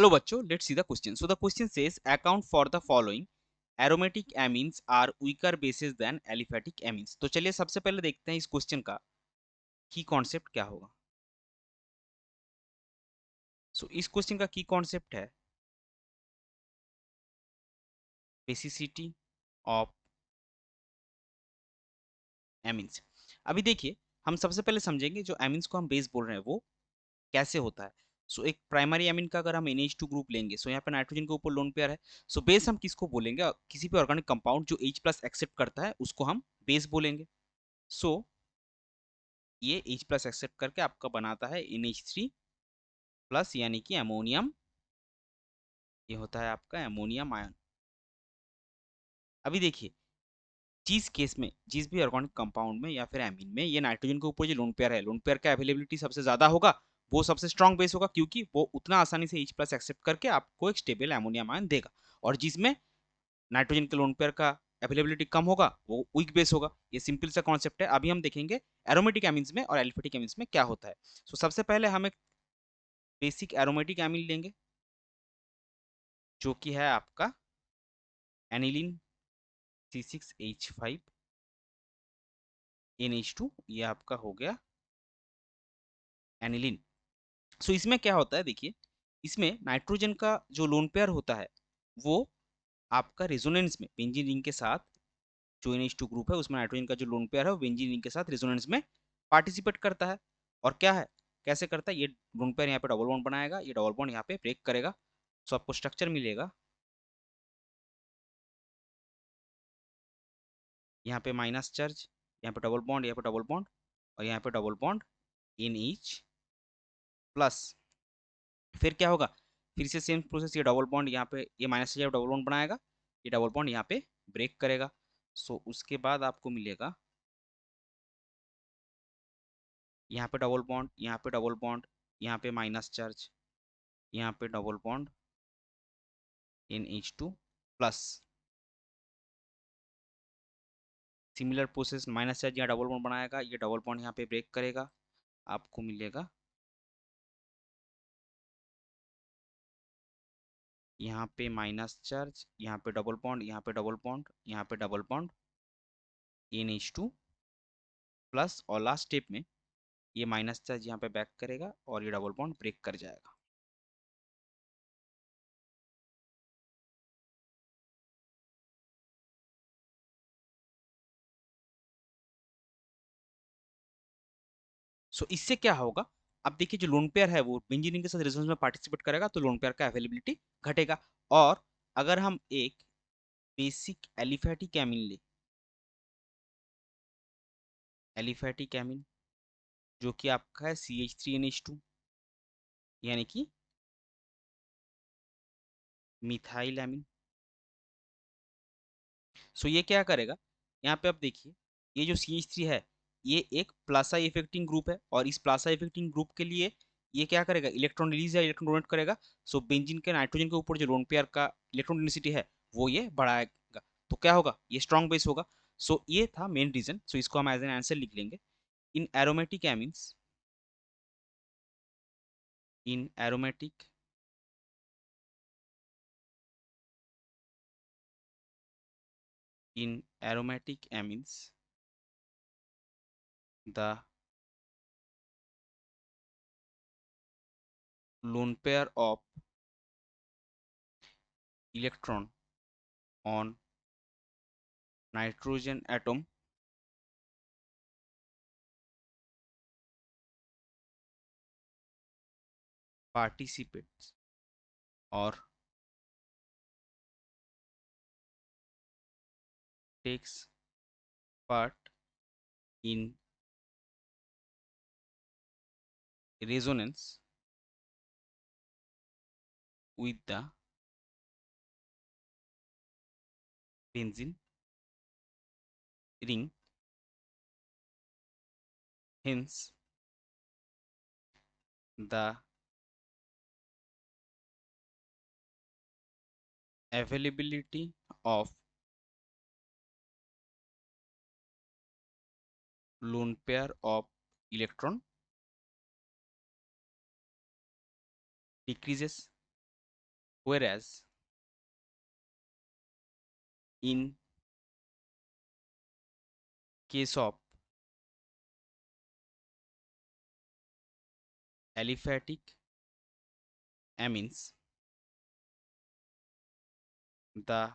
Hello बच्चों, let's see the question. So the question says account for the following aromatic amines are weaker bases than aliphatic amines. तो चलिए सबसे पहले देखते हैं इस क्वेश्चन का की कॉन्सेप्ट क्या होगा. सो इस क्वेश्चन का की कॉन्सेप्ट है बेसिसिटी ऑफ एमिन्स. अभी देखिए, हम सबसे पहले समझेंगे जो एमिन्स को हम बेस बोल रहे हैं वो कैसे होता है. सो एक प्राइमरी एमिन का अगर हम NH2 ग्रुप लेंगे, सो यहाँ पे नाइट्रोजन के ऊपर लोन पेयर है. सो बेस हम किसको बोलेंगे? किसी भी ऑर्गेनिक कंपाउंड जो H प्लस एक्सेप्ट करता है उसको हम बेस बोलेंगे. सो ये H प्लस एक्सेप्ट करके आपका बनाता है NH3 प्लस, यानी कि अमोनियम. ये होता है आपका अमोनियम आयन. अभी देखिए, जिस केस में जिस भी ऑर्गेनिक कंपाउंड में या फिर एमीन में ये नाइट्रोजन के ऊपर जो लोन पेयर है, लोन पेयर का अवेलेबिलिटी सबसे ज्यादा होगा, वो सबसे स्ट्रॉन्ग बेस होगा, क्योंकि वो उतना आसानी से H प्लस एक्सेप्ट करके आपको एक स्टेबल अमोनियम आयन देगा. और जिसमें नाइट्रोजन के लोन पेयर का अवेलेबिलिटी कम होगा वो वीक बेस होगा. ये सिंपल सा कॉन्सेप्ट है. अभी हम देखेंगे एरोमेटिक एमिन्स में और एल्फेटिक एमिन्स में क्या होता है. सो सबसे पहले हम एक बेसिक एरोमेटिक एमिन लेंगे जो कि है आपका एनिलीन C6H5 NH2. ये आपका हो गया एनिलीन. सो इसमें क्या होता है देखिए, इसमें नाइट्रोजन का जो लोन पेयर होता है वो आपका रेजोनेंस में बेंजीन रिंग के साथ, जो NH2 ग्रुप है उसमें नाइट्रोजन का जो लोन पेयर है वो बेंजीन रिंग के साथ रेजोनेंस में पार्टिसिपेट करता है. और क्या है, कैसे करता है, ये लोन पेयर यहाँ पे डबल बॉन्ड बनाएगा, ये डबल बॉन्ड यहाँ पे ब्रेक करेगा. सो आपको स्ट्रक्चर मिलेगा यहाँ पे माइनस चार्ज, यहाँ पे डबल बॉन्ड, यहाँ पे डबल बॉन्ड, और यहाँ पे double bond in each plus. फिर क्या होगा, फिर से सेम प्रोसेस, ये डबल बॉन्ड यहाँ पे, ये माइनस चार्ज डबल बॉन्ड बनाएगा, ये डबल बॉन्ड यहाँ पे ब्रेक करेगा. सो उसके बाद आपको मिलेगा यहाँ पे डबल बॉन्ड, यहाँ पे डबल बॉन्ड, यहाँ पे माइनस चार्ज, यहाँ पे double bond NH2 plus. Similar process, minus charge यहाँ डबल बॉन्ड बनाएगा, ये डबल बॉन्ड यहाँ पे ब्रेक करेगा, आपको मिलेगा यहाँ पे माइनस चार्ज, यहाँ पे डबल बॉन्ड, यहाँ पे डबल बॉन्ड, यहाँ पे डबल बॉन्ड NH2 प्लस. और लास्ट स्टेप में ये माइनस चार्ज यहाँ पे बैक करेगा और ये डबल बॉन्ड ब्रेक कर जाएगा. सो इससे क्या होगा, अब देखिए जो लोन पेयर है वो बेंजीन रिंग के साथ रेजोनेंस में पार्टिसिपेट करेगा तो लोन पेयर का अवेलेबिलिटी घटेगा. और अगर हम एक बेसिक एलिफैटिक एमिन ले, एलिफैटिक एमिन जो कि आपका है CH3NH2, यानी कि मिथाइल एमिन. सो ये क्या करेगा, यहाँ पे आप देखिए, ये जो CH3 है ये एक प्लासा इफेक्टिंग ग्रुप है, और इस प्लासा इफेक्टिंग ग्रुप के लिए ये क्या करेगा, इलेक्ट्रॉन रिलीज या इलेक्ट्रॉन डोनेट करेगा. सो बेंजीन के नाइट्रोजन के ऊपर जो लोन पेयर का इलेक्ट्रॉन डेंसिटी है वो ये बढ़ाएगा. तो क्या होगा, ये स्ट्रॉन्ग बेस होगा. सो ये था मेन रीजन. सो इसको हम एज एन आंसर लिख लेंगे. In aromatic amines, in aromatic in aromatic amines the lone pair of electron on nitrogen atom participates or takes part in resonance with the benzene ring. Hence the availability of lone pair of electron decreases whereas in case of aliphatic amines, the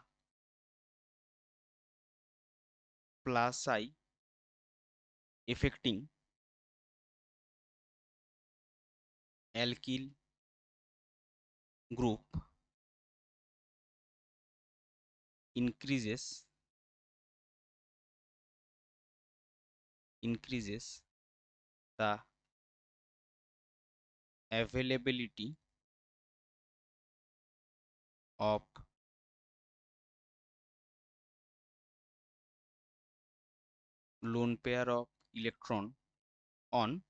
plus affecting alkyl group increases the availability of lone pair of electron on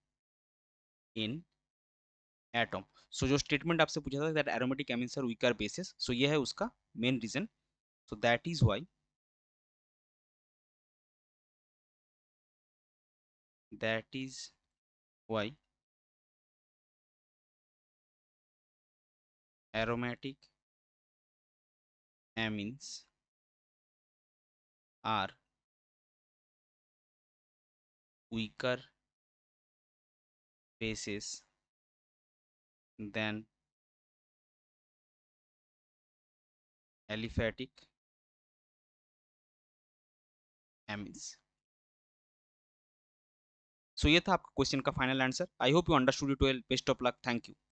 n atom. So जो statement आपसे पूछा था that aromatic amines are weaker bases, so ये है उसका main reason. So that is why aromatic amines are weaker bases than aliphatic amines. So ये था आपका क्वेश्चन का final answer. I hope you understood it well. Best of luck. Thank you.